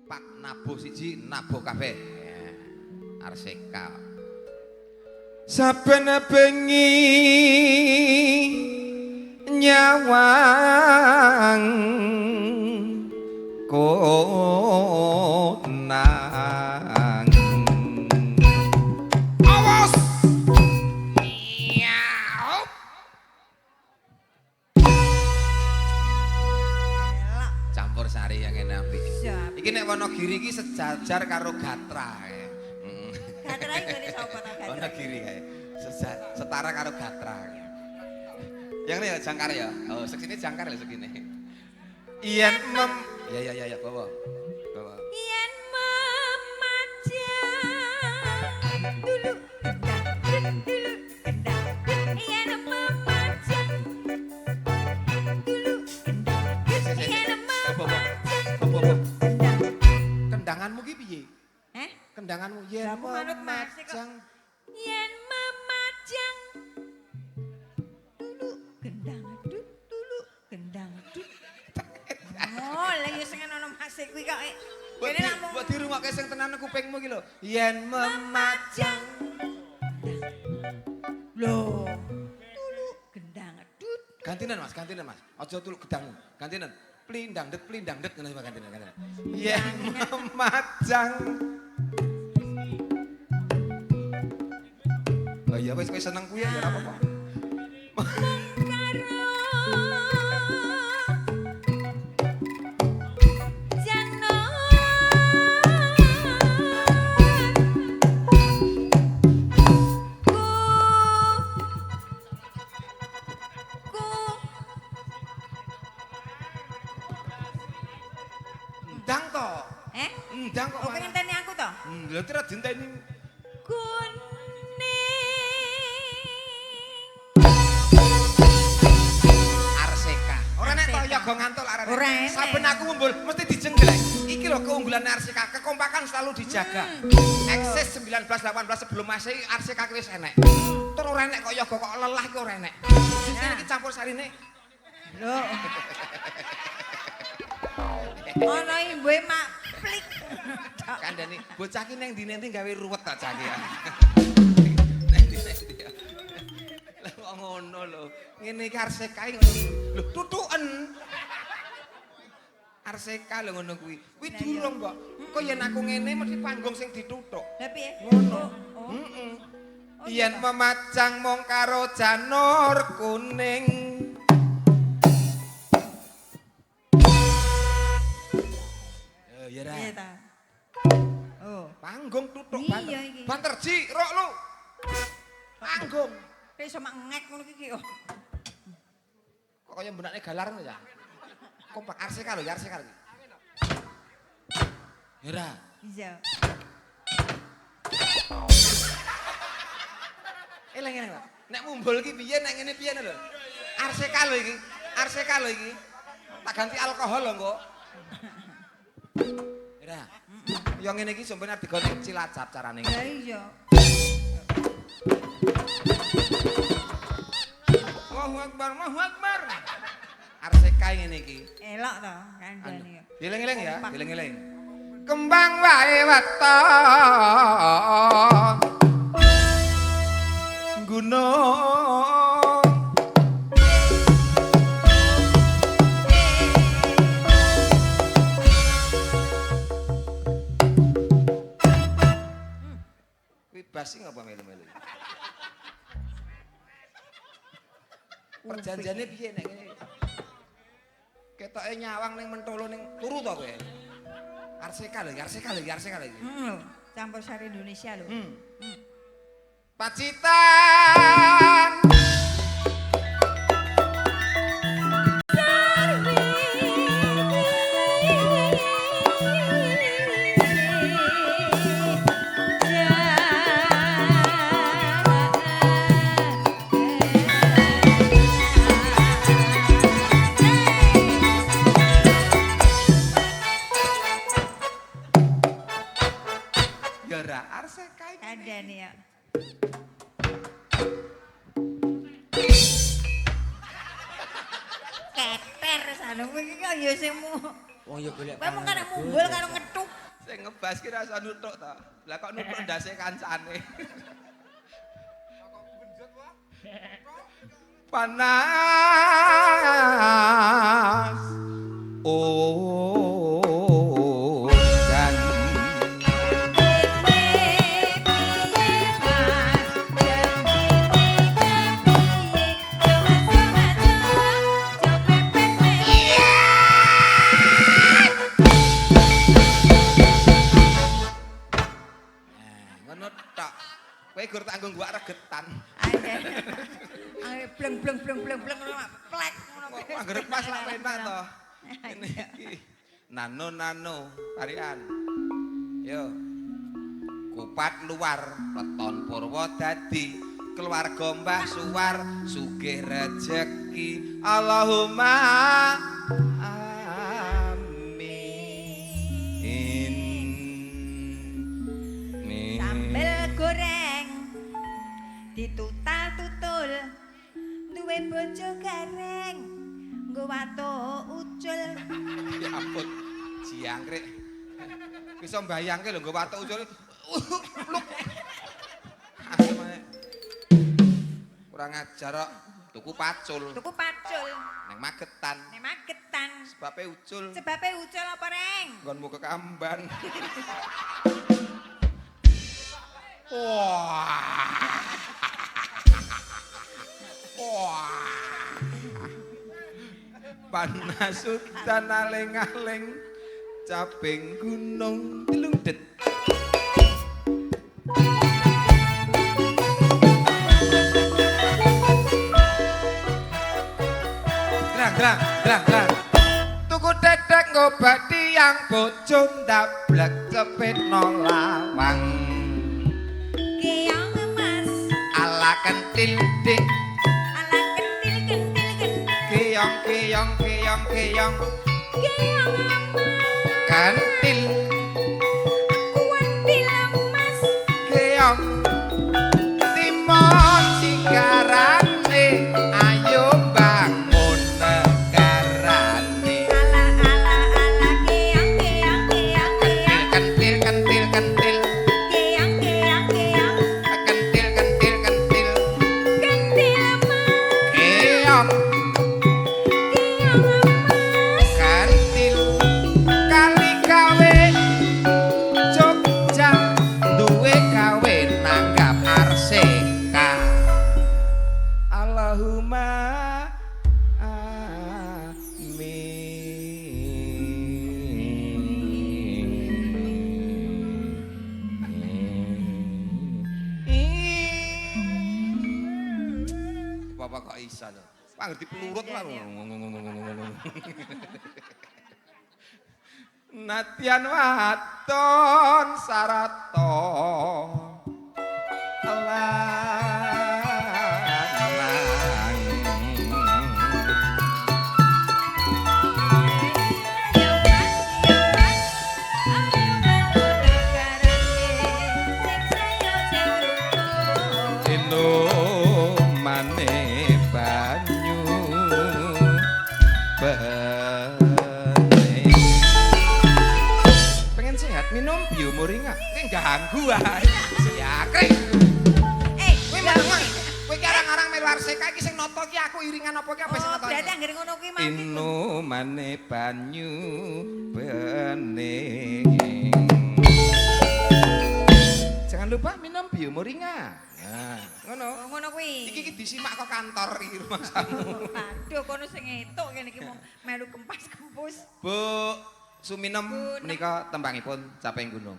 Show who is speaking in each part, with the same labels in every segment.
Speaker 1: Pak nabuh siji nabuh kabeh. Arseka. Saben bengi nyawang konang. Awas. Miau. Campur sari yang enak apik. Iki nek Wonogiri iki sejajar karo Gatra.
Speaker 2: Gatra iki ngene sapa ta Gatra?
Speaker 1: Wonogiri kae. Setara karo Gatra. Yang ini ya jangkar ya. Oh, segini jangkar ya segini. Yen mem ya bawa. Bawa.
Speaker 2: Yen memajang dulu gendang dulu gendang yen memajang dulu gendang yen memajang
Speaker 1: Kendanganmu ki piye? Kendanganmu yen
Speaker 2: aku manut Mas
Speaker 1: memajang
Speaker 2: yen memajang dulu gendang dulu gendang oh lagi sing ana Mas kuwi kok kene namung
Speaker 1: buat dirungokke sing tenan kupingmu ki lho yen memajang
Speaker 2: lho dulu gendang
Speaker 1: gantinan Mas aja tulu gedangmu gantinan plindang det ngene gantinan yen memajang oh iya wis seneng kuwi ya ora apa-apa ndang to ndang kok
Speaker 2: pengen ngenteni aku to
Speaker 1: lha tira dinteni Arseka. Ora nek kok yoga ngantuk arek. Saben aku ngumpul mesti dijengglek. Iki lho keunggulan Arseka, kekompakan selalu dijaga. Eksis 19 18 sebelum Masehi Arseka wis enek. Tur ora enek kok yoga kok lelah iki ora enek. Sing iki campur sarine.
Speaker 2: Lho. Ono imbuhe mak plik.
Speaker 1: Kandhani bocah ki ning ndi-ndi gawe ruwet ta cah iki. Lah kok ngono lho. Ngene iki Arseka lho tutuken. Arseka lho ngono kuwi. Kuwi durung kok. Kok yen aku ngene mesti panggung sing dituthuk.
Speaker 2: Lah piye?
Speaker 1: Ngono. Heeh. Yen memajang mung karo janur kuning. Ya ra.
Speaker 2: Iya ta. Oh,
Speaker 1: Panggung tuthuk
Speaker 2: iya iki.
Speaker 1: banter ji rok lu. Panggung.
Speaker 2: Kok iso mak ngek ngono iki kok.
Speaker 1: Kok kaya benakne galar ngono ya. Kompak Arseka lho, Arseka iki. Ya ra.
Speaker 2: Iya.
Speaker 1: Eleng-eleng lho. Nek mumbul ki piye nek ngene piye lho. Arseka lho iki. Arseka lho iki. Tak ganti alkohol lho kok. Ya. Ya ngene iki sampeyan arep digonti Cilacap carane.
Speaker 2: Lah iya.
Speaker 1: Allahu Akbar, Allahu Akbar. Arseka ngene iki.
Speaker 2: Elok to kandhane.
Speaker 1: Eling-eling ya, eling-eling. Kembang wae weton. Gunung kuwi basi ngapa melu-melu perjanjiane piye nek ngene ketoke nyawang ning Mentolo ning turu to kowe Arseka lho Arseka lho iki
Speaker 2: Campur sari Indonesia lho.
Speaker 1: Pacitan Yara Arseka iki
Speaker 2: Kandhane ya. Keter sana kuwi kok ya sing mu.
Speaker 1: wong ya golek
Speaker 2: Kowe mung karo mumbul karo ngethuk.
Speaker 1: ngebas ki rasa nutuk to. Lah kok nutuk ndase kancane. Panas. Oh. Dan ngono tok. Kowe gur tanggung gua regetan.
Speaker 2: Bleng bleng bleng bleng bleng plek ngono kuwi.
Speaker 1: Anggere pas lak penak to. Ini iki. Nano tarian. Yo. Kupat luar weton Purwodadi. Keluarga Mbah Suwar sugih rejeki. Allahumma amin.
Speaker 2: Sambel goreng ditutal-tutul duwe bojo gareng nggo watuk ucul.
Speaker 1: Ya ampun, jiangkrek. Bisa mbayangke lho nggo watuk ucul. Luk. Kurang ajar kok tuku pacul.
Speaker 2: Tuku pacul
Speaker 1: Neng Magetan.
Speaker 2: nek Magetan.
Speaker 1: Sebabe ucul.
Speaker 2: Sebabe ucul apa, Reng?
Speaker 1: Nggonmu kekamban. Wah. Wah. Panas udan aling-aling caping gunung tilungdet. Drang. Tuku dedek ngobat tiyang bojo ndablek cepet lawang.
Speaker 2: Keong emas,
Speaker 1: Ala kentil dik.
Speaker 2: ala kentil.
Speaker 1: Keong.
Speaker 2: Keong emas,
Speaker 1: Kentil.
Speaker 2: kuantil emas.
Speaker 1: Keong. Timon sigarane ayo bangun negarane.
Speaker 2: Ala keong.
Speaker 1: Kentil.
Speaker 2: Keong.
Speaker 1: Kentil.
Speaker 2: Kentil emas,
Speaker 1: Keong.
Speaker 2: keong emas.
Speaker 1: Kantil kali gawe Jogja duwe gawe nanggap arseka. Allahumma amin. Bapak kok isa lho. Pak ngerti pelurut lah. Natian waton sarato minum biomoringa ini ganggu ae siakre kowe mangan kowe ki arang-arang melu arseka iki sing nata ki aku iringan apa ki apa sing nata
Speaker 2: berarti anggere ngono kuwi mati
Speaker 1: minumane banyu bening jangan lupa minum biomoringa nah
Speaker 2: ngono kuwi
Speaker 1: iki disimak kok kantor iki rumah samu
Speaker 2: aduh kono sing etuk kene iki melu kempus
Speaker 1: Bu Suminem menika tembangipun Caping Gunung.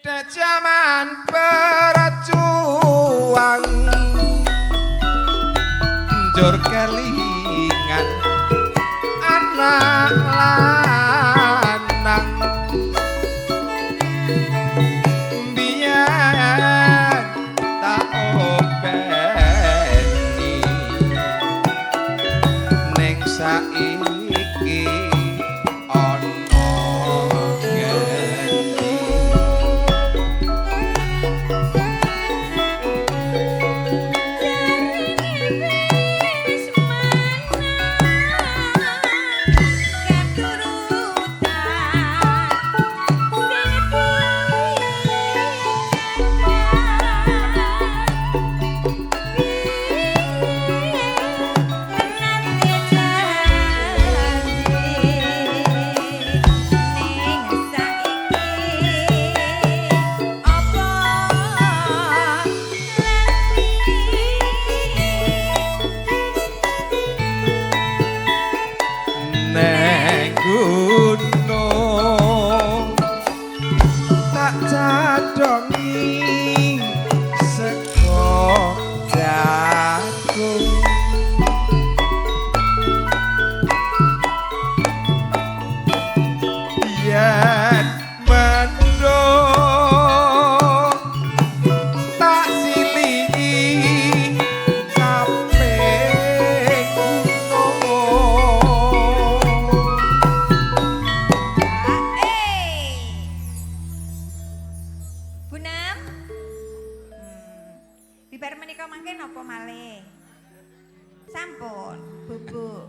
Speaker 1: Zaman berjuang njur kelingan anak lanang biyen tak openi ning saiki
Speaker 2: mangke napa malih? Sampun, bubuk.